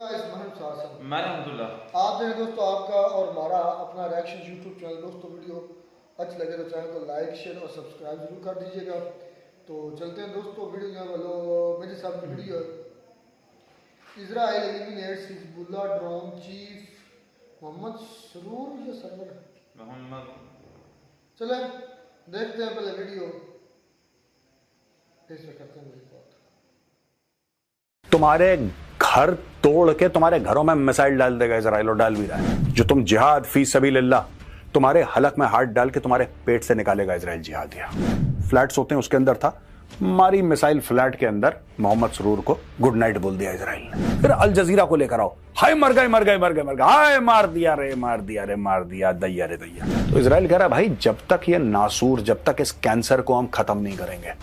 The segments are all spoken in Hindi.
आप जो है दोस्तों आपका और हमारा अपना रिएक्शन यूट्यूब चैनल दोस्तों वीडियो अच्छी लगे तो चैनल को लाइक शेयर और सब्सक्राइब जरूर कर दीजिएगा। तो चलते हैं दोस्तों वीडियो वालों मेरे साथ video Israel eliminates Hezbollah drone chief Mohammed Srour या सरवर मोहम्मद। चले देखते हैं पहले वीडियो करते हैं बात। तुम्हारे घर तोड़ के तुम्हारे घरों में मिसाइल डाल देगा इजराइल, और डाल भी रहा है। जो तुम जिहाद फी सबीलिल्लाह तुम्हारे हलक में हाथ डाल के तुम्हारे पेट से निकालेगा इजराइल जिहादिया। फ्लैट्स होते हैं उसके अंदर था, मारी मिसाइल फ्लैट के अंदर, मोहम्मद सरूर को गुड नाइट बोल दिया इजराइल ने। फिर अल जजीरा को लेकर आओ, हाय मर गए मर गए मर गए मर गए, हाय मार दिया रे मार दिया रे मार दिया, दैया रे दैया। तो इजराइल कह रहा है भाई जब तक ये नासूर, जब तक इस कैंसर को हम खत्म नहीं करेंगे,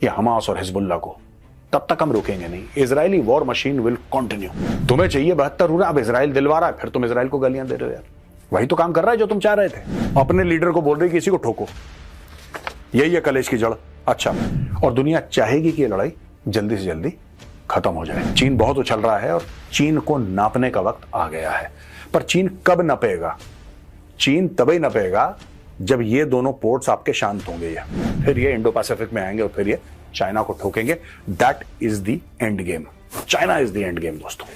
ये हमास और हिजबुल्लाह को, तब तक हम रुकेंगे नहीं। Israeli war machine will continue. तुम्हें चाहिए 72 रूपये, अब इजराइल दिलवा रहा है, फिर तुम इजराइल को गालियां दे रहे हो यार। वही तो काम कर रहा है जो तुम चाह रहे थे। अपने लीडर को बोल रहे किसी को ठोको, यही है कलेश की जड़। अच्छा, और दुनिया चाहेगी कि ये लड़ाई जल्दी से जल्दी खत्म हो जाए। चीन बहुत उछल रहा है और चीन को नापने का वक्त आ गया है। पर चीन कब नपेगा? चीन तभी नपेगा जब ये दोनों पोर्ट्स आपके शांत होंगे, फिर ये इंडो पैसिफिक में आएंगे और फिर ये चाइना को ठोकेंगे। That is the end game. China is the end game दोस्तों।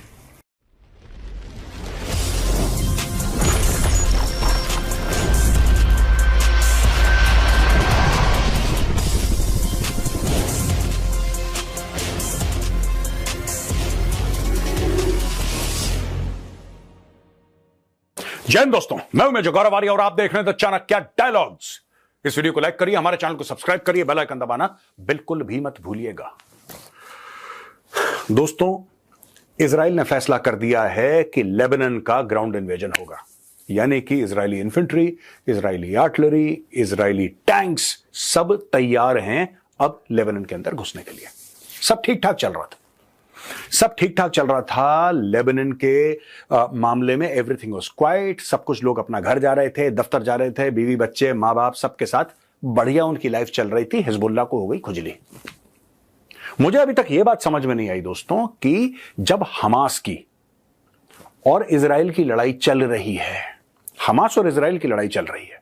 जय हिंद दोस्तों, मैं हूं मेजर गौरव और आप देख रहे हैं द चाणक्य डायलॉग्स। इस वीडियो को लाइक करिए, हमारे चैनल को सब्सक्राइब करिए, बेल आइकन दबाना बिल्कुल भी मत भूलिएगा। दोस्तों, इजराइल ने फैसला कर दिया है कि लेबनान का ग्राउंड इन्वेजन होगा, यानी कि Israeli infantry, Israeli artillery, Israeli tanks सब तैयार हैं अब लेबनान के अंदर घुसने के लिए। सब ठीक ठाक चल रहा था, सब ठीक ठाक चल रहा था। लेबनान के मामले में एवरीथिंग वाज क्वाइट। सब कुछ लोग अपना घर जा रहे थे, दफ्तर जा रहे थे, बीवी बच्चे मां बाप सबके साथ बढ़िया उनकी लाइफ चल रही थी। हिजबुल्लाह को हो गई खुजली। मुझे अभी तक यह बात समझ में नहीं आई दोस्तों कि जब हमास की और इजराइल की लड़ाई चल रही है, हमास और इजराइल की लड़ाई चल रही है,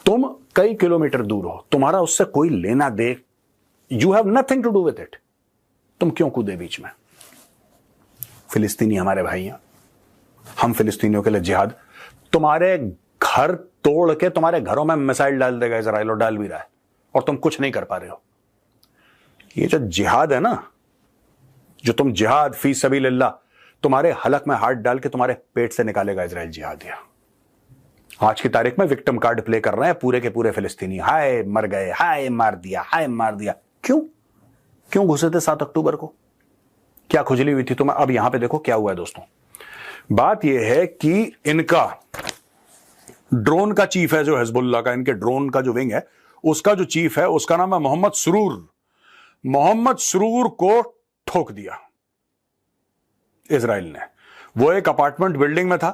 तुम कई किलोमीटर दूर हो, तुम्हारा उससे कोई लेना दे, you have nothing to do with it, तुम क्यों कूदे बीच में? फिलिस्तीनी हमारे भाई हैं, हम फिलिस्तीनियों के लिए जिहाद। तुम्हारे घर तोड़ के तुम्हारे घरों में मिसाइल डाल देगा इजराइल, और डाल भी रहा है, और तुम कुछ नहीं कर पा रहे हो। ये जो जिहाद है ना, जो तुम जिहाद फी सबीलिल्लाह तुम्हारे हलक में हाथ डाल के तुम्हारे पेट से निकालेगा इजराइल जिहादिया। आज की तारीख में विक्टिम कार्ड प्ले कर रहे हैं पूरे के पूरे फिलिस्तीनी। हाय मर गए, हाय मार दिया, हाय मार दिया। क्यों घुसे थे 7 अक्टूबर को? क्या खुजली हुई थी तुम्हें? अब यहां पे देखो क्या हुआ है दोस्तों। बात यह है कि इनका ड्रोन का चीफ है जो हिजबुल्लाह का, इनके ड्रोन का जो विंग है उसका जो चीफ है उसका नाम है मोहम्मद सरूर। मोहम्मद सरूर को ठोक दिया इजराइल ने। वो एक अपार्टमेंट बिल्डिंग में था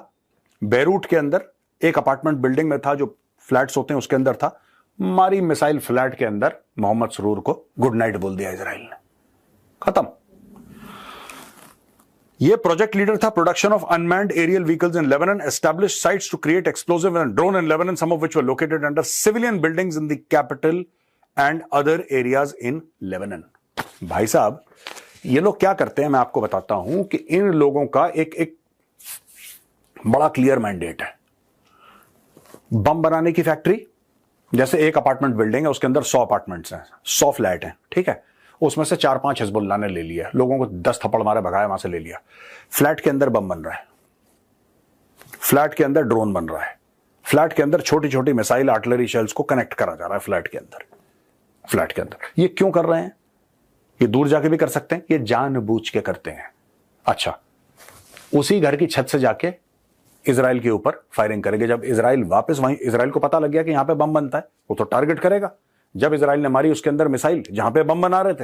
बेरूट के अंदर, एक अपार्टमेंट बिल्डिंग में था जो फ्लैट्स होते हैं उसके अंदर था, मारी मिसाइल फ्लैट के अंदर, मोहम्मद सरूर को गुड नाइट बोल दिया इजराइल ने। खत्म। यह प्रोजेक्ट लीडर था production of unmanned aerial vehicles in Lebanon, established sites to create explosive and drone in Lebanon, some of which were located under civilian buildings in the capital and other areas in Lebanon. भाई साहब, ये लोग क्या करते हैं मैं आपको बताता हूं कि इन लोगों का एक बड़ा क्लियर मैंडेट है। बम बनाने की फैक्ट्री, जैसे एक अपार्टमेंट बिल्डिंग है उसके अंदर 100 अपार्टमेंट्स हैं, 100 फ्लैट हैं, ठीक है, उसमें से 4-5 हिजबुल्लाह ने ले लिया, लोगों को 10 थप्पड़ मारे भगाया, वहां से ले लिया। फ्लैट के अंदर बम बन रहा है, फ्लैट के अंदर ड्रोन बन रहा है, फ्लैट के अंदर छोटी छोटी मिसाइल आर्टिलरी शेल्स को कनेक्ट करा जा रहा है फ्लैट के अंदर। फ्लैट के अंदर ये क्यों कर रहे हैं? ये दूर जाके भी कर सकते हैं, ये जानबूझ के करते हैं। अच्छा, उसी घर की छत से जाके इजराइल के ऊपर फायरिंग करेंगे। जब इजराइल वापस वहीं, इजराइल को पता लग गया कि यहां पे बम बनता है, वो तो टारगेट करेगा। जब इजराइल ने मारी उसके अंदर मिसाइल जहां पे बम बना रहे थे,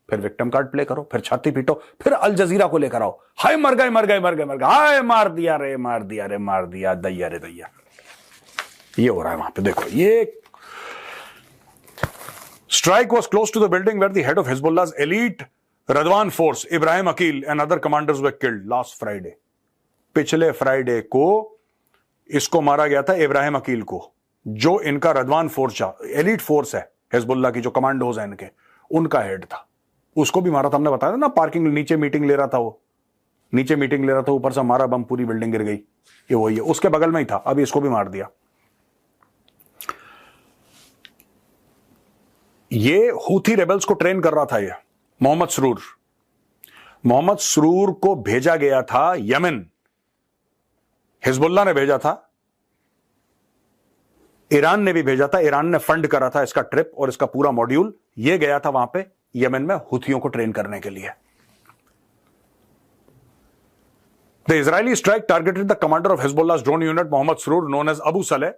फिर विक्टिम कार्ड प्ले करो, फिर छाती पीटो, फिर अल जजीरा को लेकर आओ, हाय मर गए मर गए मर गए मर गए, हाय मार दिया रे मार दिया रे मार दिया, दैया रे दैया। ये हो रहा है वहां पे, देखो। ये strike was close to the building where the head of Hezbollah's elite Radwan force, Ibrahim Aqil and other commanders were killed last Friday. पिछले फ्राइडे को इसको मारा गया था, इब्राहिम अकील को, जो इनका रदवान फोर्स, एलीट फोर्स है हिजबुल्लाह की, जो कमांडोज हैं इनके, उनका हेड था। उसको भी मारा था, हमने बताया था ना, पार्किंग नीचे मीटिंग ले रहा था, वो नीचे मीटिंग ले रहा था, ऊपर से मारा बम, पूरी बिल्डिंग गिर गई। ये वही है, उसके बगल में ही था, अभी इसको भी मार दिया। ये हूथी रेबल्स को ट्रेन कर रहा था, ये मोहम्मद सरूर को भेजा गया था यमन, हिजबुल्लाह ने भेजा था, ईरान ने भी भेजा था, ईरान ने फंड करा था इसका ट्रिप और इसका पूरा मॉड्यूल। ये गया था वहां पे यमन में हूथियों को ट्रेन करने के लिए। The Israeli strike targeted the commander of Hezbollah drone unit Mohammed Sarour known as Abu Saleh.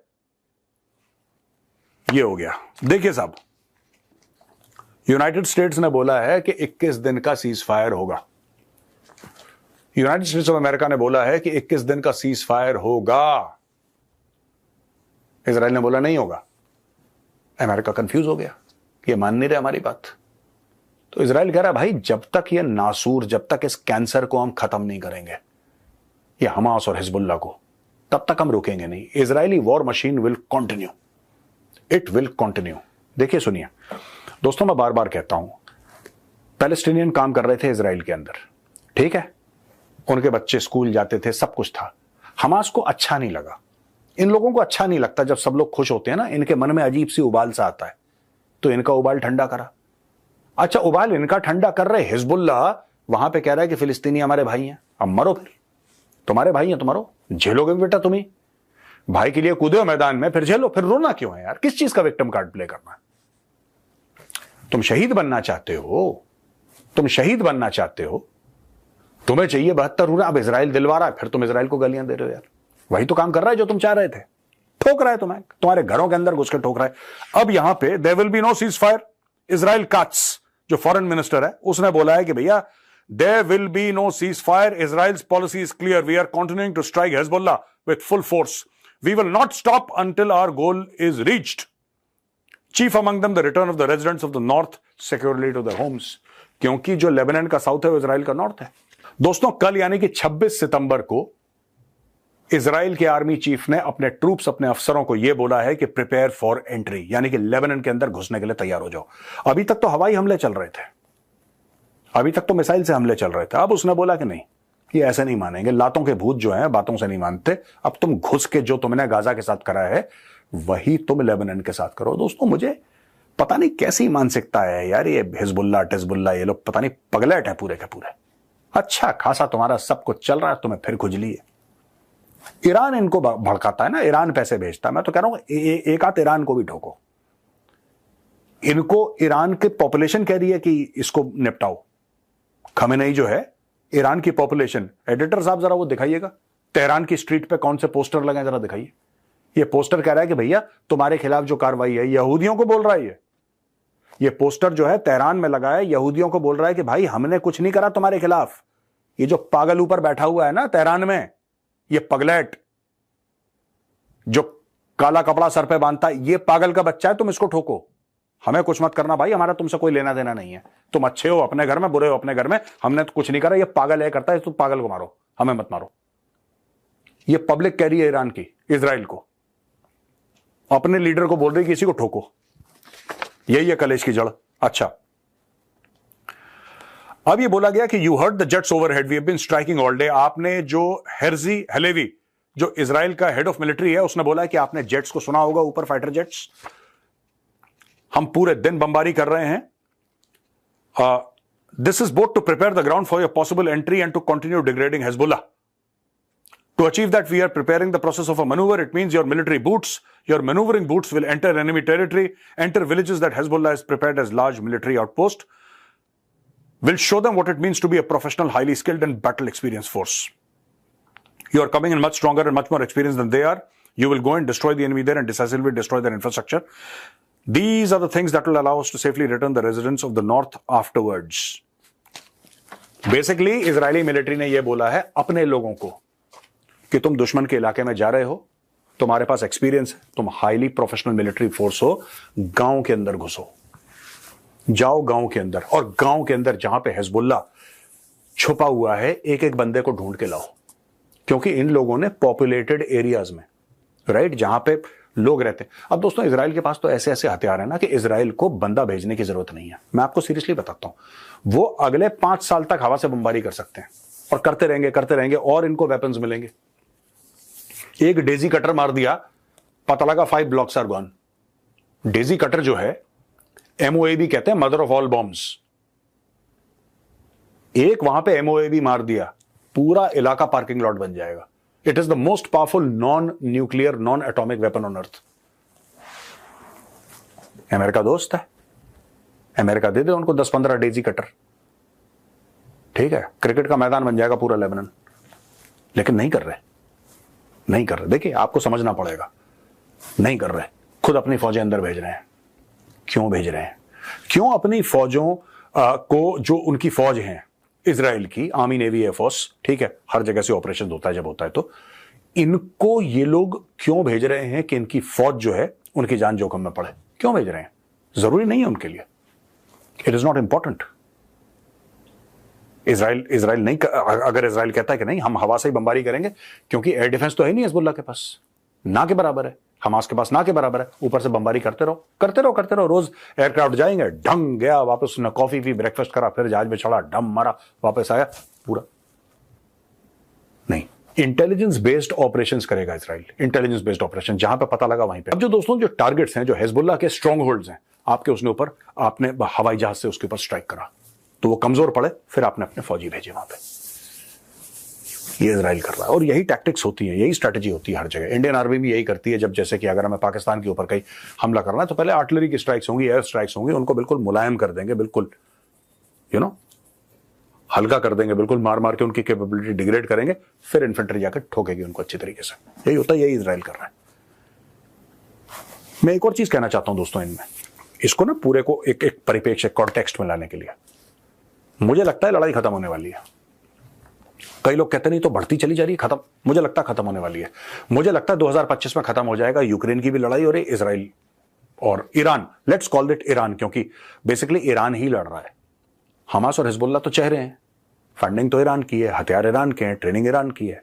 ये हो गया। देखिए साहब, यूनाइटेड स्टेट्स ने बोला है कि 21 दिन का सीज फायर होगा। यूनाइटेड स्टेट्स ऑफ अमेरिका ने बोला है कि 21 दिन का सीज फायर होगा। इजराइल ने बोला नहीं होगा। अमेरिका कंफ्यूज हो गया, ये मान नहीं रहे हमारी बात। तो इजराइल कह रहा है भाई, जब तक ये नासूर, जब तक इस कैंसर को हम खत्म नहीं करेंगे, ये हमास और हिजबुल्लाह को, तब तक हम रुकेंगे नहीं। Israeli war machine will continue, it will continue. देखिए सुनिए दोस्तों, मैं बार बार कहता हूं, पैलेस्टीनियन काम कर रहे थे इजराइल के अंदर, ठीक है, उनके बच्चे स्कूल जाते थे, सब कुछ था। हमास को अच्छा नहीं लगा। इन लोगों को अच्छा नहीं लगता जब सब लोग खुश होते हैं ना, इनके मन में अजीब सी उबाल सा आता है। तो इनका उबाल ठंडा करा। अच्छा, उबाल इनका ठंडा कर रहे, हिजबुल्लाह वहां पे कह रहा है कि फिलिस्तीनी हमारे भाई हैं, अब मरो, फिर तुम्हारे भाई हैं तो मरो, झेलोगे बेटा, तुम्ही भाई के लिए कूदे हो मैदान में, फिर झेलो, फिर रोना क्यों है यार? किस चीज का विक्टिम कार्ड प्ले करना है? तुम शहीद बनना चाहते हो, तुम शहीद बनना चाहते हो, तुम्हें चाहिए 72 रूना, अब इजराइल दिलवा रहा है, फिर तुम इजराइल को गालियां दे रहे हो यार। वही तो काम कर रहा है जो तुम चाह रहे थे, ठोक रहा है तुम्हें, तुम्हारे घरों के अंदर घुस के ठोक रहा है। अब यहां पे there will be no ceasefire. Israel Katz जो फॉरेन मिनिस्टर है, उसने बोला है कि भैया there will be no ceasefire, Israel's policy is clear, we are continuing to strike Hezbollah with full force, we will not stop until our goal is reached. Chief among them the return of the residents of the north securely to their homes. क्योंकि जो लेबनान का साउथ है वो इजराइल का नॉर्थ है। दोस्तों, कल यानी कि 26 सितंबर को इजराइल के आर्मी चीफ ने अपने ट्रूप्स, अपने अफसरों को यह बोला है कि प्रिपेयर फॉर एंट्री, यानी कि लेबनान के अंदर घुसने के लिए तैयार हो जाओ। अभी तक तो हवाई हमले चल रहे थे, अभी तक तो मिसाइल से हमले चल रहे थे। अब उसने बोला कि नहीं, ये ऐसे नहीं मानेंगे, लातों के भूत जो हैं बातों से नहीं मानते। अब तुम घुस के जो तुमने गाजा के साथ करा है वही तुम लेबनान के साथ करो। दोस्तों, मुझे पता नहीं कैसी मानसिकता है यार, ये हिजबुल्लाह टिजबुल्लाह, ये लोग पता नहीं पगलेट है पूरे के पूरे। अच्छा खासा तुम्हारा सब कुछ चल रहा है, तुम्हें फिर खुजली है। ईरान इनको भड़काता है ना, ईरान पैसे भेजता है। मैं तो कह रहा हूं एक आध ईरान को भी ठोको। इनको ईरान की पॉपुलेशन कह रही है कि इसको निपटाओ। खमेनेई जो है, ईरान की पॉपुलेशन, एडिटर साहब जरा वो दिखाइएगा, तेहरान की स्ट्रीट पे कौन से पोस्टर लगे जरा दिखाइए। ये पोस्टर कह रहा है कि भैया तुम्हारे खिलाफ जो कार्रवाई है, यहूदियों को बोल रहा है। ये पोस्टर जो है तेहरान में लगा है, यहूदियों को बोल रहा है कि भाई हमने कुछ नहीं करा तुम्हारे खिलाफ। ये जो पागल ऊपर बैठा हुआ है ना तेहरान में, ये पगलेट जो काला कपड़ा सर पे बांधता है, ये पागल का बच्चा है, तुम इसको ठोको। हमें कुछ मत करना भाई, हमारा तुमसे कोई लेना देना नहीं है। तुम अच्छे हो अपने घर में, बुरे हो अपने घर में, हमने तो कुछ नहीं करा। ये पागल है करता है, तुम पागल को मारो, हमें मत मारो। ये पब्लिक कह रही है ईरान की, इजराइल को, अपने लीडर को बोल रही है कि इसी को ठोको। यही है कलेश की जड़। अच्छा, अब ये बोला गया कि you heard the jets overhead, we have been striking all day. आपने जो हेर्जी हलेवी, जो इजराइल का हेड ऑफ मिलिट्री है, उसने बोला है कि आपने जेट्स को सुना होगा, ऊपर फाइटर जेट्स। हम पूरे दिन बमबारी कर रहे हैं। This is both to prepare the ground for your possible entry and to continue degrading Hezbollah. To achieve that, we are preparing the process of a maneuver. It means your military boots, your maneuvering boots will enter enemy territory, enter villages that Hezbollah has prepared as large military outposts, will show them what it means to be a professional, highly skilled and battle experienced force. You are coming in much stronger and much more experienced than they are. You will go and destroy the enemy there and decisively destroy their infrastructure. These are the things that will allow us to safely return the residents of the north afterwards. Basically, Israeli military ने यह बोला है अपने लोगों को कि तुम दुश्मन के इलाके में जा रहे हो, तुम्हारे पास एक्सपीरियंस है, तुम हाईली प्रोफेशनल मिलिट्री फोर्स हो, गांव के अंदर घुसो। जाओ गांव के अंदर, और गांव के अंदर जहां पे हिजबुल्लाह छुपा हुआ है, एक एक बंदे को ढूंढ के लाओ, क्योंकि इन लोगों ने पॉपुलेटेड एरियाज में, राइट, जहां पे लोग रहते हैं। अब दोस्तों इजराइल के पास तो ऐसे ऐसे हथियार है ना कि इजराइल को बंदा भेजने की जरूरत नहीं है। मैं आपको सीरियसली बताता हूं, वो अगले 5 साल तक हवा से बमबारी कर सकते हैं और करते रहेंगे और इनको वेपन्स मिलेंगे। एक डेजी कटर मार दिया, पता लगा 5 blocks are gone. Daisy cutter जो है, एमओएबी कहते हैं, मदर ऑफ ऑल बॉम्ब्स। एक वहां पे एमओएबी मार दिया, पूरा इलाका पार्किंग लॉट बन जाएगा। It is the most powerful non nuclear non atomic weapon on earth. America दोस्त है, अमेरिका दे दे उनको 10-15 डेजी कटर, ठीक है, क्रिकेट का मैदान बन जाएगा पूरा लेबनान। लेकिन नहीं कर रहे। देखिए आपको समझना पड़ेगा, नहीं कर रहे। खुद अपनी फौजें अंदर भेज रहे हैं। क्यों भेज रहे हैं? क्यों अपनी फौजों को, जो उनकी फौज है इजराइल की, आर्मी, नेवी, एयरफोर्स, ठीक है, हर जगह से ऑपरेशन होता है, जब होता है तो इनको ये लोग क्यों भेज रहे हैं कि इनकी फौज जो है उनकी जान जोखिम में पड़े? क्यों भेज रहे हैं? जरूरी नहीं है उनके लिए। It is not important. Israel नहीं, अगर इजराइल कहता है कि नहीं हम हवा से ही बमबारी करेंगे, क्योंकि एयर डिफेंस तो है नहीं हिजबुल्लाह के पास, ना के बराबर है, हमास के पास ना के बराबर है, ऊपर से बमबारी करते रहो। रोज एयरक्राफ्ट जाएंगे, ढंग गया वापस, उसने कॉफी पी, ब्रेकफास्ट करा, फिर जहाज में चढ़ा, डम मारा, वापस आया, पूरा नहीं। इंटेलिजेंस बेस्ड ऑपरेशंस करेगा इजराइल, इंटेलिजेंस बेस्ड ऑपरेशन, जहां पे पता लगा वहीं पे। अब जो दोस्तों जो टारगेट्स हैं, जो हिजबुल्लाह के स्ट्रॉन्ग होल्ड्स हैं आपके, उसने ऊपर आपने हवाई जहाज से उसके ऊपर स्ट्राइक करा तो वो कमजोर पड़े, फिर आपने अपने फौजी भेजे वहां पे। ये इजराइल कर रहा है, और यही टैक्टिक्स होती है, यही स्ट्रेटजी होती है हर जगह। इंडियन आर्मी भी यही करती है। जब जैसे कि अगर हमें पाकिस्तान के ऊपर कहीं हमला करना है तो पहले आर्टिलरी की स्ट्राइक्स होंगी, एयर स्ट्राइक्स होंगी, उनको बिल्कुल मुलायम कर देंगे, बिल्कुल हल्का कर देंगे, बिल्कुल मार मार के उनकी कैपेबिलिटी डिग्रेड करेंगे, फिर इन्फेंट्री जाकर ठोकेगी उनको अच्छी तरीके से। यही होता है, यही इजराइल कर रहा है। मैं एक और चीज कहना चाहता हूं दोस्तों, इनमें इसको ना पूरे को एक परिप्रेक्ष्य, कॉन्टेक्स्ट में लाने के लिए, मुझे लगता है लड़ाई खत्म होने वाली है। कई लोग कहते नहीं तो बढ़ती चली जा रही है, खत्म, मुझे लगता है खत्म होने वाली है। मुझे लगता है 2025 में खत्म हो जाएगा यूक्रेन की भी लड़ाई और इजराइल और Iran, let's call it Iran, क्योंकि बेसिकली ईरान ही लड़ रहा है। हमास और हिजबुल्लाह तो चेहरे हैं, फंडिंग तो ईरान की है, हथियार ईरान के हैं, ट्रेनिंग ईरान की है,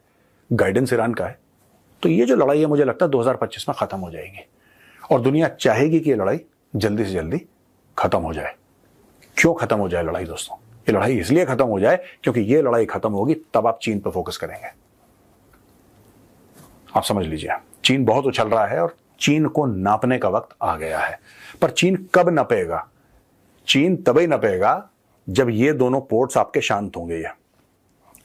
गाइडेंस ईरान का है। तो ये जो लड़ाई है मुझे लगता है 2025 में खत्म हो जाएगी, और दुनिया चाहेगी कि ये लड़ाई जल्दी से जल्दी खत्म हो जाए। क्यों खत्म हो जाए लड़ाई दोस्तों? ये लड़ाई इसलिए खत्म हो जाए क्योंकि ये लड़ाई खत्म होगी तब आप चीन पर फोकस करेंगे। आप समझ लीजिए, चीन बहुत उछल रहा है और चीन को नापने का वक्त आ गया है। पर चीन कब नपेगा? चीन तभी नपेगा जब ये दोनों पोर्ट्स आपके शांत होंगे।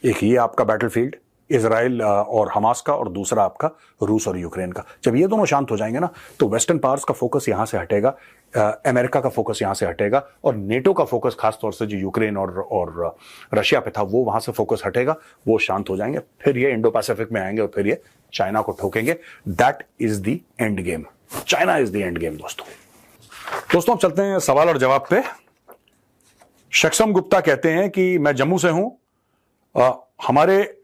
एक ये आपका बैटलफील्ड इजराइल और हमास का, और दूसरा आपका रूस और यूक्रेन का। जब ये दोनों शांत हो जाएंगे ना, तो वेस्टर्न पावर्स का फोकस यहां से हटेगा, अमेरिका का फोकस यहां से हटेगा, और नेटो का फोकस खासतौर से जो यूक्रेन और रशिया पे था वो वहां से फोकस हटेगा। वो शांत हो जाएंगे, फिर ये इंडो पैसिफिक में आएंगे और फिर ये चाइना को ठोकेंगे। That is the end game. China is the end game दोस्तों। अब चलते हैं सवाल और जवाब पे। सक्षम गुप्ता कहते हैं कि मैं जम्मू से हूं, हमारे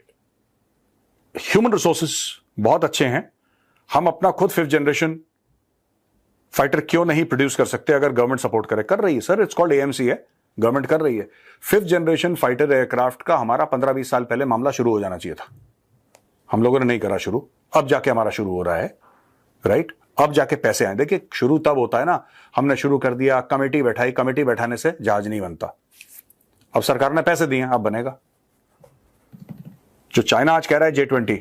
ह्यूमन रिसोर्सेस बहुत अच्छे हैं, हम अपना खुद 5th जनरेशन फाइटर क्यों नहीं प्रोड्यूस कर सकते अगर गवर्नमेंट सपोर्ट करे? कर रही है सर, इट्स कॉल्ड एएमसी है, गवर्नमेंट कर रही है। 5th जनरेशन फाइटर एयरक्राफ्ट का हमारा 15-20 साल पहले मामला शुरू हो जाना चाहिए था, हम लोगों ने नहीं करा शुरू, अब जाके हमारा शुरू हो रहा है, राइट? अब जाके पैसे आए। देखिए शुरू तब होता है ना, हमने शुरू कर दिया, कमेटी बैठाई, कमेटी बैठाने से जहाज नहीं बनता। अब सरकार ने पैसे दिए, अब बनेगा। जो चाइना आज कह रहा है J-20,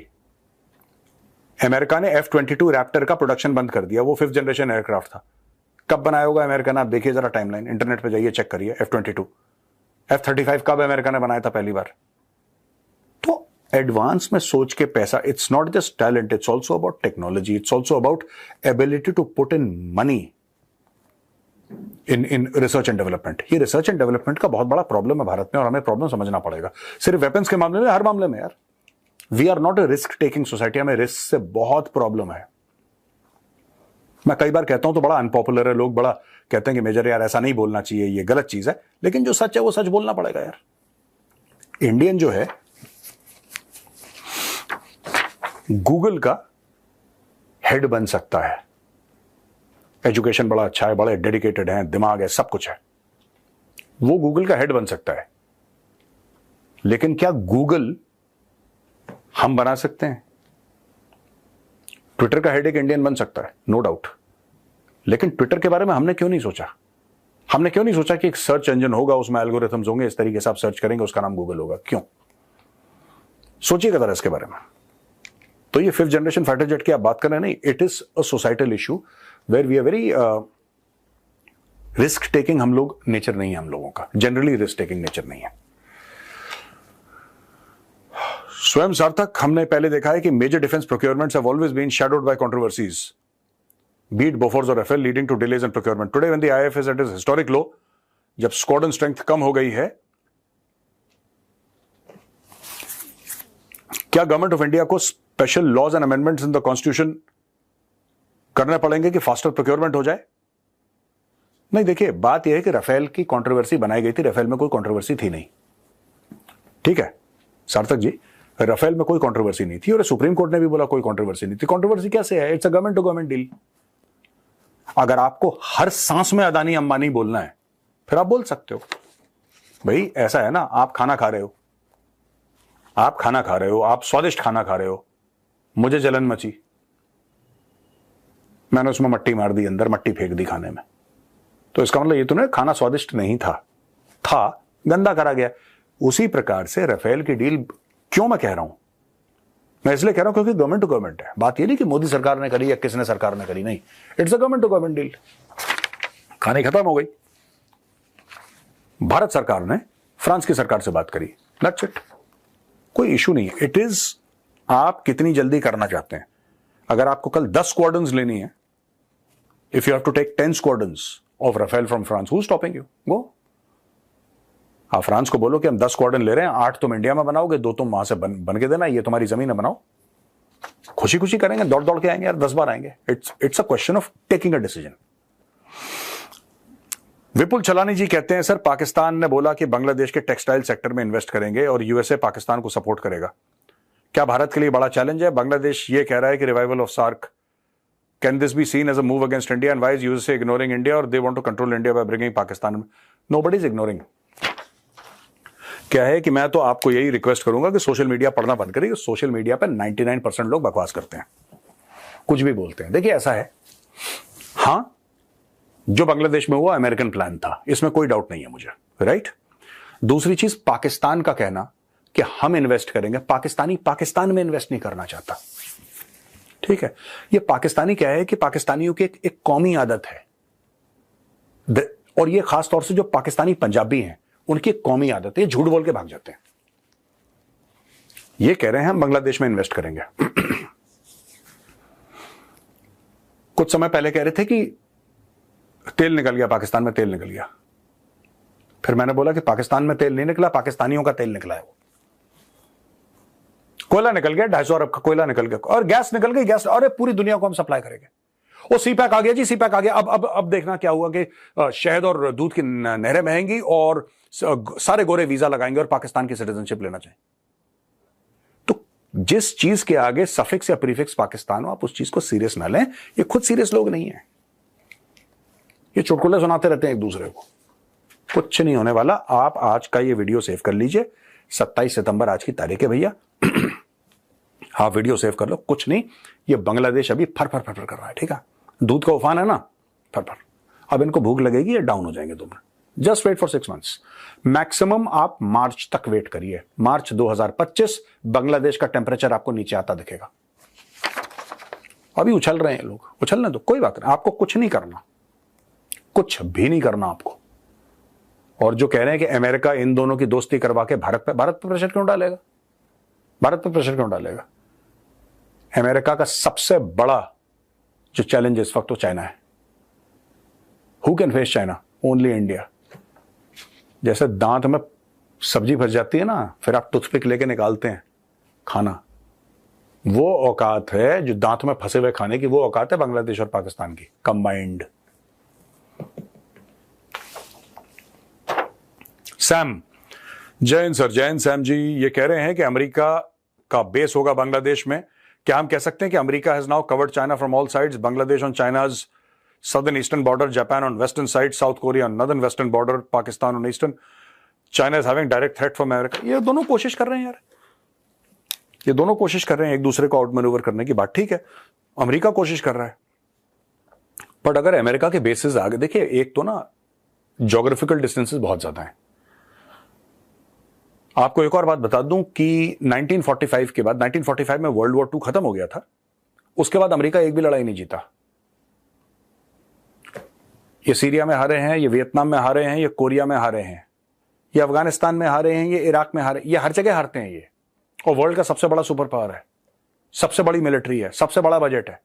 अमेरिका ने F-22 रैप्टर का प्रोडक्शन बंद कर दिया, वो 5th जनरेशन एयरक्राफ्ट था। कब बनाया होगा अमेरिका ने? आप देखिए जरा टाइमलाइन, इंटरनेट पे जाइए, चेक करिए। F-22, F-35 कब अमेरिका ने बनाया था पहली बार? तो एडवांस में सोच के पैसा, it's not just talent, it's also about technology, it's also about ability to put in money in research and development. ये रिसर्च एंड डेवलपमेंट का बहुत बड़ा प्रॉब्लम है भारत में, और हमें प्रॉब्लम समझना पड़ेगा। सिर्फ वेपन्स के मामले में, हर मामले में यार, we are not a risk taking society, हमें रिस्क से बहुत प्रॉब्लम है। मैं कई बार कहता हूं तो बड़ा अनपॉपुलर है, लोग बड़ा कहते हैं कि मेजर यार ऐसा नहीं बोलना चाहिए, ये गलत चीज है, लेकिन जो सच है वो सच बोलना पड़ेगा यार। इंडियन जो है गूगल का हेड बन सकता है, एजुकेशन बड़ा अच्छा है, बड़े डेडिकेटेड हैं, दिमाग है, सब कुछ है, वो गूगल का हेड बन सकता है, लेकिन क्या गूगल हम बना सकते हैं? ट्विटर का हेड एक इंडियन बन सकता है, नो डाउट, लेकिन ट्विटर के बारे में हमने क्यों नहीं सोचा? हमने क्यों नहीं सोचा कि एक सर्च इंजन होगा, उसमें एल्गोरिथम्स होंगे, इस तरीके से आप सर्च करेंगे, उसका नाम गूगल होगा? क्यों? सोचिएगा जरा इसके बारे में। तो ये 5th जनरेशन फाइटर जेट की आप बात कर रहे हैं, नहीं, it is a societal issue where we are very risk taking हम लोग नेचर नहीं है, हम लोगों का जनरली रिस्क टेकिंग नेचर नहीं है। स्वयं सार्थक, हमने पहले देखा है कि major defence procurements have always been shadowed by controversies, be it Bofors or Rafale, leading to delays in procurement. Today, when the IF is at its historic low, जब स्क्वाड्रन स्ट्रेंथ कम हो गई है, क्या गवर्नमेंट ऑफ इंडिया को special laws and amendments in the constitution करने पड़ेंगे कि फास्टर प्रोक्योरमेंट हो जाए? नहीं, देखिए, बात यह है कि राफेल की कंट्रोवर्सी बनाई गई थी, राफेल में कोई कंट्रोवर्सी थी नहीं, ठीक है सार्थक जी, राफेल में कोई कंट्रोवर्सी नहीं थी, और सुप्रीम कोर्ट ने भी बोला कोई कंट्रोवर्सी नहीं थी। कंट्रोवर्सी कैसे है? It's a government to government deal. अगर आपको हर सांस में अदानी अंबानी बोलना है, फिर आप बोल सकते हो। भाई ऐसा है ना, आप खाना खा रहे हो, आप स्वादिष्ट खाना खा रहे हो, मुझे जलन मची, मैंने उसमें मट्टी मार दी, अंदर मट्टी फेंक दी खाने में, तो इसका मतलब ये तो नहीं खाना स्वादिष्ट नहीं था गंदा करा गया। उसी प्रकार से राफेल की डील क्यों मैं कह रहा हूं? मैं इसलिए कह रहा हूं क्योंकि गवर्नमेंट टू गवर्नमेंट है। बात ये नहीं कि मोदी सरकार ने करी या किसने सरकार ने करी, नहीं, it's a government to government deal. कहानी खत्म हो गई। भारत सरकार ने फ्रांस की सरकार से बात करी, दैट्स इट, कोई इशू नहीं है। इट इज आप कितनी जल्दी करना चाहते हैं। अगर आपको कल 10 स्क्वाड्रन्स लेनी है, if you have to take 10 squadrons of Rafale from France, who is stopping you? Go. आप फ्रांस को बोलो कि हम 10 स्क्वाड्रन ले रहे हैं, 8 तुम इंडिया में बनाओगे, 2 तुम वहां से बन के देना, ये तुम्हारी जमीन है, बनाओ। खुशी खुशी करेंगे, दौड़ दौड़ के आएंगे यार, 10 बार आएंगे। It's a question of taking a decision. Vipul Chalani ji कहते हैं, सर पाकिस्तान ने बोला कि बांग्लादेश के टेक्सटाइल सेक्टर में इन्वेस्ट करेंगे और यूएसए पाकिस्तान को सपोर्ट करेगा, क्या भारत के लिए बड़ा चैलेंज है? बांग्लादेश ये कह रहा है कि revival of SAARC, can this be seen as a move against India and why is USA ignoring India और they want to control India by bringing Pakistan? Nobody is ignoring. क्या है कि मैं तो आपको यही रिक्वेस्ट करूंगा कि सोशल मीडिया पढ़ना बंद करिए। सोशल मीडिया पर 99% लोग बकवास करते हैं, कुछ भी बोलते हैं। देखिए ऐसा है, हां, जो बांग्लादेश में हुआ अमेरिकन प्लान था, इसमें कोई डाउट नहीं है मुझे, राइट? दूसरी चीज, पाकिस्तान का कहना कि हम इन्वेस्ट करेंगे, पाकिस्तानी पाकिस्तान में इन्वेस्ट नहीं करना चाहता, ठीक है? ये पाकिस्तानी क्या है कि पाकिस्तानियों की एक कौमी आदत है, और ये खासतौर से जो पाकिस्तानी पंजाबी हैं उनकी कौमी आदत है, झूठ बोल के भाग जाते हैं। ये कह रहे हैं हम बांग्लादेश में इन्वेस्ट करेंगे। कुछ समय पहले कह रहे थे कि तेल निकल गया, पाकिस्तान में तेल निकल गया। फिर मैंने बोला कि पाकिस्तान में तेल नहीं निकला, पाकिस्तानियों का तेल निकला है। वो कोयला निकल गया, 250 अरब का कोयला निकल गया, और गैस निकल गई, गैस, अरे पूरी दुनिया को हम सप्लाई करेंगे। वो सीपैक आ गया जी, सीपैक आ गया। अब देखना क्या हुआ कि शहद और दूध की नहरें बहेंगी और सारे गोरे वीजा लगाएंगे और पाकिस्तान की सिटीजनशिप लेना चाहिए। तो जिस चीज के आगे सफिक्स या प्रीफिक्स पाकिस्तान हो, आप उस चीज को सीरियस ना लें। ये खुद सीरियस लोग नहीं है, ये चुटकुले सुनाते रहते हैं एक दूसरे को। कुछ नहीं होने वाला। आप आज का ये वीडियो सेव कर लीजिए, 27 सितंबर आज की तारीख है भैया। आप वीडियो सेव कर लो, कुछ नहीं, ये बांग्लादेश अभी फर फर फर फर कर रहा है, ठीक है? दूध का उफान है ना, फर फर। अब इनको भूख लगेगी, ये डाउन हो जाएंगे 2 minute. Just wait for 6 months maximum. आप मार्च तक वेट करिए, मार्च 2025 बांग्लादेश का टेम्परेचर आपको नीचे आता दिखेगा। अभी उछल रहे हैं लोग, उछलने दो, कोई बात नहीं। आपको कुछ नहीं करना, कुछ भी नहीं करना आपको। और जो कह रहे हैं कि अमेरिका इन दोनों की दोस्ती करवा के भारत पे प्रेशर क्यों डालेगा? भारत पे प्रेशर क्यों डालेगा? अमेरिका का सबसे बड़ा जो चैलेंज इस वक्त तो चाइना है। Who can face China? Only India. जैसे दांत में सब्जी फंस जाती है ना, फिर आप टूथपिक लेके निकालते हैं खाना, वो औकात है जो दांत में फंसे हुए खाने की, वो औकात है बांग्लादेश और पाकिस्तान की combined. Sam, Jain sir, Jain Sam ji ये कह रहे हैं कि अमेरिका का बेस होगा बांग्लादेश में। क्या हम कह सकते हैं कि America has now covered China from all sides, Bangladesh on China's southern eastern border, Japan on western side, South Korea on northern western border, Pakistan on eastern, China is having direct threat from America. ये दोनों कोशिश कर रहे हैं यार, ये दोनों कोशिश कर रहे हैं एक दूसरे को आउट मैन्यूवर करने की। बात ठीक है, अमेरिका कोशिश कर रहा है, बट अगर अमेरिका के बेसिस आगे देखिए, एक तो ना ज्योग्राफिकल डिस्टेंसेस बहुत ज्यादा हैं। आपको एक और बात बता दूं कि 1945 के बाद, 1945 में वर्ल्ड वॉर 2 खत्म हो गया था, उसके बाद अमेरिका एक भी लड़ाई नहीं जीता। ये सीरिया में हारे हैं, ये वियतनाम में हारे हैं, ये कोरिया में हारे हैं, ये अफगानिस्तान में हारे हैं, ये इराक में हारे, ये हर जगह हारते हैं ये। और वर्ल्ड का सबसे बड़ा सुपर पावर है, सबसे बड़ी मिलिट्री है, सबसे बड़ा बजट है।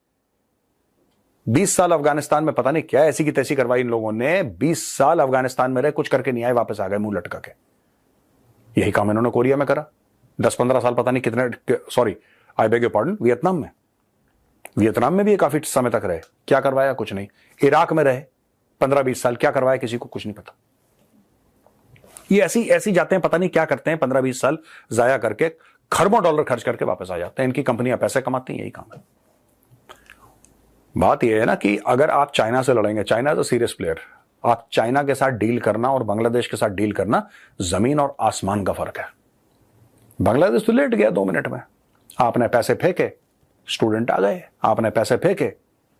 20 साल अफगानिस्तान में पता नहीं क्या ऐसी की तैसी करवाई इन लोगों ने। 20 साल अफगानिस्तान में रहे, कुछ करके नहीं आए, वापस आ गए मुंह लटका के। यही काम इन्होंने कोरिया में करा। 10-15 साल पता नहीं कितने, sorry I beg your pardon, Vietnam में भी ये काफी समय तक रहे, क्या करवाया? कुछ नहीं। इराक में रहे 15-20 साल, क्या करवाया? किसी को कुछ नहीं पता। ये ऐसी जाते हैं, पता नहीं क्या करते हैं, 15-20 साल जाया करके, खरबों डॉलर खर्च करके वापस आ जाते हैं। इनकी कंपनियां पैसे कमाती हैं, यही काम है। बात यह है ना कि अगर आप चाइना से लड़ेंगे, China is a serious player, आप चाइना के साथ डील करना और बांग्लादेश के साथ डील करना जमीन और आसमान का फर्क है। बांग्लादेश तो लेट गया 2 मिनट में। आपने पैसे फेंके, स्टूडेंट आ गए, आपने पैसे फेंके,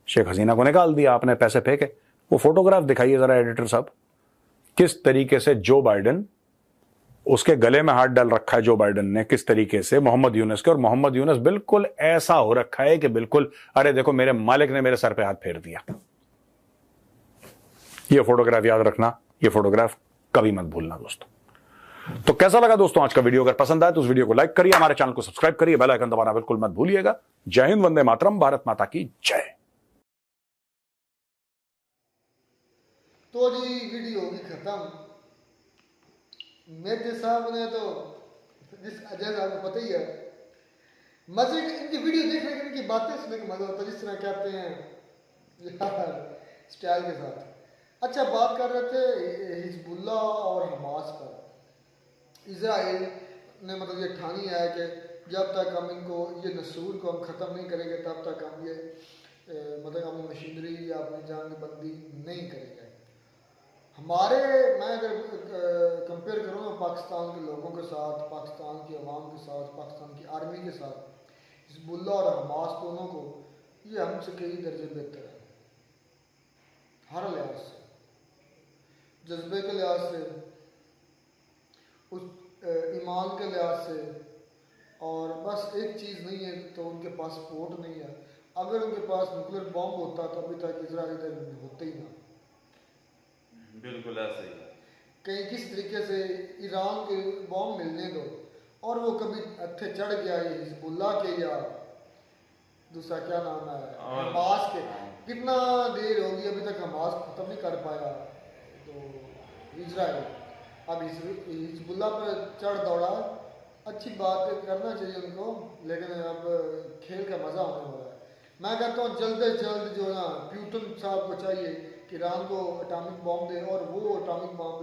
शेख हसीना को निकाल दिया, आपने पैसे फेंके। वो फोटोग्राफ दिखाइए जरा एडिटर साहब, किस तरीके से जो बाइडेन, उसके गले में हाथ डाल रखा है जो बाइडेन ने, किस तरीके से मोहम्मद यूनुस के, और मोहम्मद यूनुस बिल्कुल ऐसा हो रखा है कि बिल्कुल अरे देखो मेरे मालिक ने मेरे सर पे हाथ फेर दिया। ये फोटोग्राफ याद रखना, ये फोटोग्राफ कभी मत भूलना दोस्तों। तो कैसा लगा दोस्तों आज का वीडियो? अगर पसंद आए तो उस वीडियो को लाइक करिए, हमारे चैनल को सब्सक्राइब करिए, बेल आइकन दबाना बिल्कुल मत भूलिएगा। जय हिंद, वंदे मातरम, भारत माता की जय। तो जी वीडियो होगी खत्म। मेरे साहब ने तो जिस अजय साहब को पता ही है, मजे इनकी वीडियो देखने के, इनकी बातें सुनने का मजा होता है, जिस तरह कहते हैं यार स्टाइल के साथ। अच्छा, बात कर रहे थे हिजबुल्ला और हमास पर। इजराइल ने मतलब ये ठानी है कि जब तक हम इनको, ये नसूर को हम ख़त्म नहीं करेंगे, तब तक हम ये मतलब अपनी मशीनरी या अपनी जान बंदी नहीं करेंगे। हमारे, मैं अगर कंपेयर करूँ ना पाकिस्तान के लोगों के साथ, पाकिस्तान की अवाम के साथ, पाकिस्तान की आर्मी के साथ, हिजबुल्ला और हमास दोनों को, ये हमसे कई दर्जे बेहतर है हर लिहाज से, जज्बे के लिहाज से, उस ईमान के लिहाज से। और बस एक चीज़ नहीं है, तो उनके पास सपोर्ट नहीं है। अगर उनके पास न्यूक्लियर बॉम्ब होता तो अभी तक इजराइल इधर होते ही ना। बिल्कुल ऐसे ही कहीं किस तरीके से ईरान के बॉम्ब मिलने दो, और वो कभी हथे चढ़ गया ये हिजबुल्ला के या दूसरा क्या नाम है हमास के। कितना देर होगी अभी तक हमास खत्म नहीं कर पाया तो इजराइल। अब हिजबुल्ला पर चढ़ दौड़ा, अच्छी बात करना चाहिए उनको, लेकिन अब खेल का मज़ा होने वाला है। मैं कहता हूँ जल्द से जल्द जो ना प्यूटन साहब को चाहिए कि ईरान को एटॉमिक बॉम्ब दे, और वो एटॉमिक बॉम्ब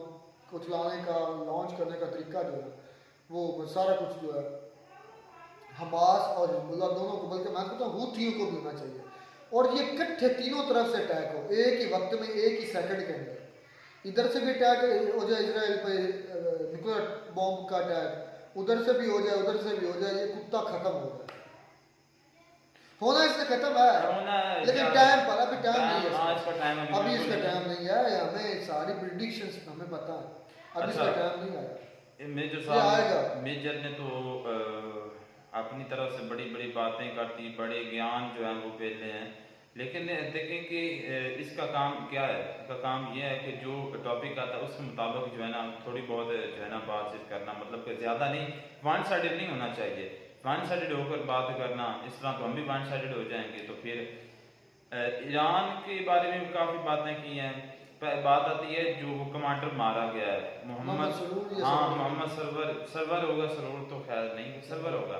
को चलाने का, लॉन्च करने का तरीका जो है, वो सारा कुछ जो है हमास और हिजबुल्ला दोनों को, बल्कि मैं कहता हूँ हूथियों को भी होना चाहिए। और ये इकट्ठे तीनों तरफ से अटैक हो एक ही वक्त में, एक ही सेकंड के अंदर। इधर से भी अटैक हो जाए इजराइल पे, न्यूक्लियर बॉम्ब का अटैक, उधर से भी हो जाए, उधर से भी हो जाए, ये कुत्ता खत्म हो जाए। होना इससे खत्म है, लेकिन टाइम पर, अभी टाइम नहीं है, अभी इसका टाइम नहीं है। हमें सारी प्रिडिक्शंस हमें पता है, अभी इसका टाइम नहीं आया। मेजर साहब, मेजर ने तो अपनी तरफ से बड़ी बड़ी बातें करती, बड़े ज्ञान जो है वो देते हैं, लेकिन देखें कि इसका काम क्या है। इसका काम ये है कि जो टॉपिक आता है उसके मुताबिक जो है ना थोड़ी बहुत जो है ना बातचीत करना, मतलब कि ज़्यादा नहीं, वन साइडेड नहीं होना चाहिए। वन साइडेड होकर बात करना, इस तरह तो हम भी वन साइडेड हो जाएंगे। तो फिर ईरान के बारे में भी काफ़ी बातें की हैं। बात आती है जो वो कमांडर मारा गया है मोहम्मद, हाँ मोहम्मद सरवर होगा, सरूर तो खैर नहीं, सरवर होगा,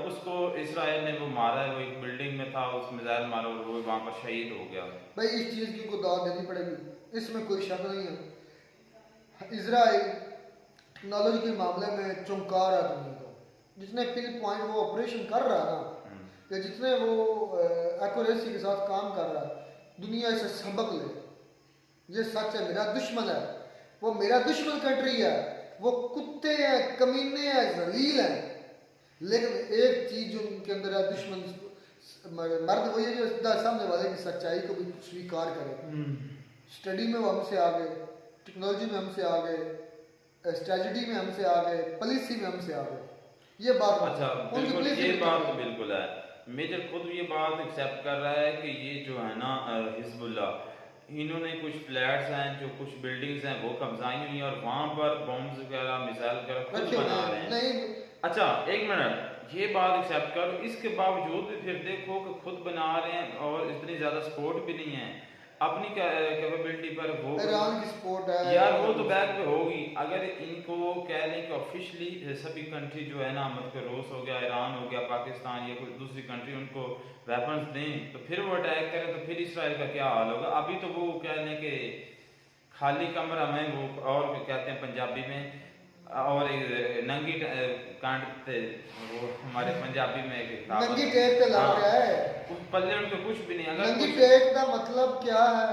उसको इसराइल ने वो मारा है। वो एक बिल्डिंग में था, उस मिसाइल मारा और वो वहाँ पर शहीद हो गया। भाई इस चीज़ की को दाद देनी पड़ेगी, इसमें कोई शक नहीं है। इसराइल टेक्नोलॉजी के मामले में चौंका रहा है दुनिया को। जितने पिन पॉइंट वो ऑपरेशन कर रहा है ना, या जितने वो एक्यूरेसी के साथ काम कर रहा है, दुनिया से सबक ले। ये सच है, मेरा दुश्मन है, वो मेरा दुश्मन कंट्री है, वो कुत्ते हैं, कमीने हैं, जलील हैं, लेकिन एक चीज जो उनके अंदर है, दुश्मन मर्द वही है जो सामने वाले की सच्चाई को भी स्वीकार करे। स्टडी में वो हमसे आगे, टेक्नोलॉजी में हमसे आगे, स्ट्रेटजी में हमसे आगे, पॉलिसी में हमसे आगे। ये बात अच्छा, बिल्कुल ये बात तो बिल्कुल है। मेजर खुद ये बात एक्सेप्ट कर रहा है कि ये जो है ना हिजबुल्लाह, इन्होंने कुछ फ्लैट्स हैं, जो कुछ बिल्डिंग्स हैं वो कब्जाई हुई हैं और वहां पर बॉम्ब्स वगैरह, मिसाइल वगैरह खुद बना रहे हैं। नहीं, अच्छा एक मिनट, ये बात एक्सेप्ट करो, इसके बावजूद भी फिर देखो कि खुद बना रहे हैं और इतनी ज्यादा सपोर्ट भी नहीं है अपनी कैपेबिलिटी पर। वो ईरान की सपोर्ट है यार, वो तो बैक पे होगी। अगर इनको कह लें कि ऑफिशियली सभी कंट्री जो है ना, मतलब रूस हो गया, ईरान हो गया, पाकिस्तान या कोई दूसरी कंट्री उनको वेपन्स दें तो फिर वो अटैक करें, तो फिर इसराइल का क्या हाल होगा। अभी तो वो कह लें कि खाली कमरा में वो, और कहते हैं पंजाबी में, और नंगी कांड, वो हमारे पंजाबी में एक नंगी टेक का लग रहा है, उस पल्ले उनके कुछ भी नहीं। अगर नंगी टेक का मतलब क्या है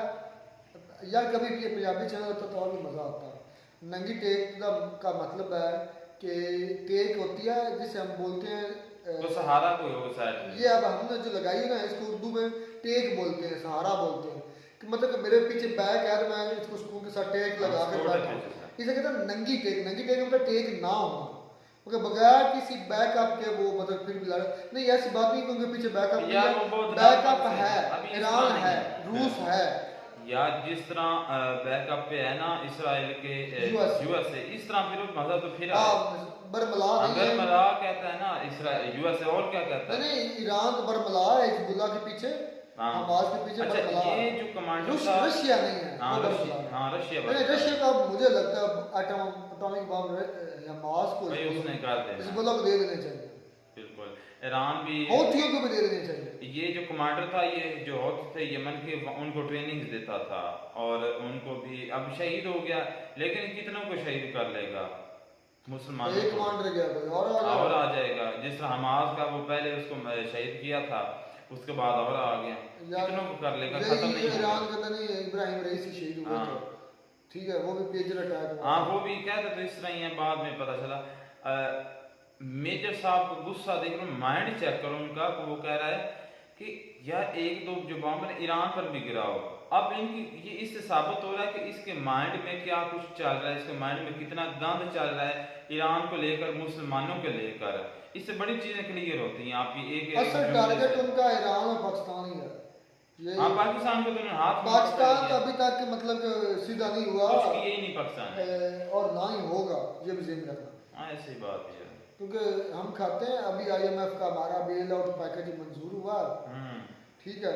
यार, कभी भी ये पंजाबी चैनल होता तो और भी मजा आता। नंगी टेक का मतलब है कि टेक होती है जिसे हम बोलते हैं तो सहारा कोई होगा शायद। ये अब हमने जो लगाई है ना, इसको उर्दू में टेक बोलते हैं, सहारा बोलते हैं, कि मतलब कि मेरे पीछे बैक है तो मैं इसको स्कूल के साथ टेक लगा कर बैठा हूं। इसे कहते हैं नंगी टेक। नंगी टेक मतलब टेक ना होना, क्योंकि बगैर किसी बैकअप के वो मतलब फिर भी लड़ नहीं, ऐसी बात नहीं क्योंकि पीछे बैकअप बैकअप है, ईरान है, रूस है, या जिस तरह बैकअप पे है ना इसराइल के यूएसए, इस तरह फिर मजा तो फिर बरमला बरमला कहता है ना इसराइल, यूएसए और क्या कहता है? नहीं, ईरान तो बरमला है, हिजबुल्लाह के पीछे, हमास के पीछे बरमला। ये जो कमांडर रशिया नहीं है, रशिया का मुझे लगता है एटॉमिक बम हमास को, उसने कर दिया, हिजबुल्लाह को दे देने चाहिए, बिल्कुल। ईरान भी, हौथियों को भी दे देने चाहिए। ये जो कमांडर था, ये जो हौथी थे यमन के, उनको ट्रेनिंग देता था और उनको भी अब शहीद हो गया, लेकिन कितनों को शहीद कर लेगा मुसलमान? एक कमांडर गया कोई और आ जाएगा। जिस तरह हमास का वो पहले उसको शहीद किया था, उसके बाद और आ गया, कितनों को कर लेगा, खत्म नहीं होगा। ईरान का नहीं, इब्राहिम रईसी शहीद हुए थे, ठीक है, वो भी पेजर अटैक हुआ। हाँ, वो भी कहते तो इस तरह ही है, बाद में पता चला। मेजर साहब को गुस्सा देख रहा हूँ, माइंड चेक करो उनका, वो कह रहा है कि यार एक दो जो बम है ईरान पर भी गिरा हो। अब इनकी ये इससे साबित हो रहा है कि इसके माइंड में क्या कुछ चल रहा है, इसके माइंड में कितना गंद चल रहा है ईरान को लेकर, मुसलमानों को लेकर। इससे बड़ी चीजें क्लियर होती हैं आपकी। एक असल टारगेट उनका ईरान और पाकिस्तान ही है। हाँ, पाकिस्तान को तो हाथ, पाकिस्तान तो अभी तक मतलब सीधा नहीं हुआ, कुछ किया ही नहीं पाकिस्तान, और ना ही होगा, ये भी ज़हन रखना। हाँ, ऐसी बात है, क्योंकि हम खाते हैं, अभी IMF का हमारा बेल आउट पैकेज मंजूर हुआ, ठीक है,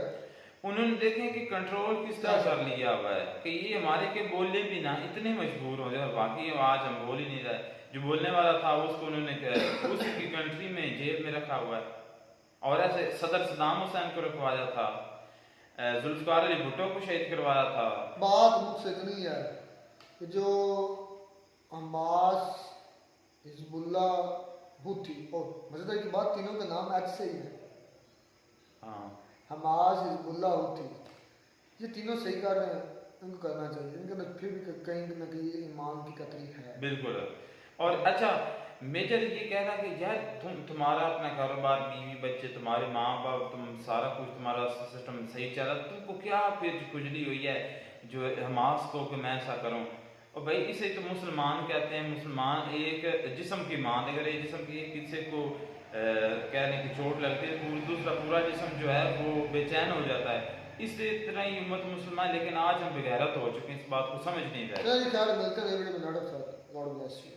उन्होंने देखें कि कंट्रोल किस तरह कर लिया हुआ है कि ये हमारे के बोलने भी ना इतने मजबूर हो जाए, और बाकी आज हम बोल ही नहीं रहे। जो बोलने वाला था उसको उन्होंने उसकी कंट्री में जेल में रखा हुआ है, और ऐसे सदर सदाम हुसैन को रखवाया था, जुल्फकार अली भुट्टो को शहीद करवाया था। बात मुझसे इतनी है कि जो हमास, हिजबुल्लाह, हूथी, और मजेदार की बात, तीनों का नाम H से ही है। हाँ, हमास, हिजबुल्लाह, हूथी, ये तीनों सही कर रहे हैं, इनको करना चाहिए। इनके अंदर फिर भी कहीं ना कहीं ईमान की कतरी है, बिल्कुल। और अच्छा, मेजर ये कह रहा कि यार तुम्हारा अपना कारोबार, बीवी बच्चे, तुम्हारे माँ बाप, तुम सारा कुछ तुम्हारा सिस्टम सही चल रहा, तुमको क्या फिर खुजली हुई है जो हमास को कि मैं ऐसा करूँ? और भाई इसे तो मुसलमान कहते हैं। मुसलमान एक जिस्म की मान, अगर एक जिस्म की किसी को कहने की चोट लगती है, दूसरा पूरा जिस्म जो है वो बेचैन हो जाता है। इससे इतना ही उम्मत मुसलमान, लेकिन आज हम बेगैरत हो चुके हैं, इस बात को समझ नहीं रहे। चलिए, ख्याल मिलकर वीडियो में लौट, गॉड ब्लेस यू।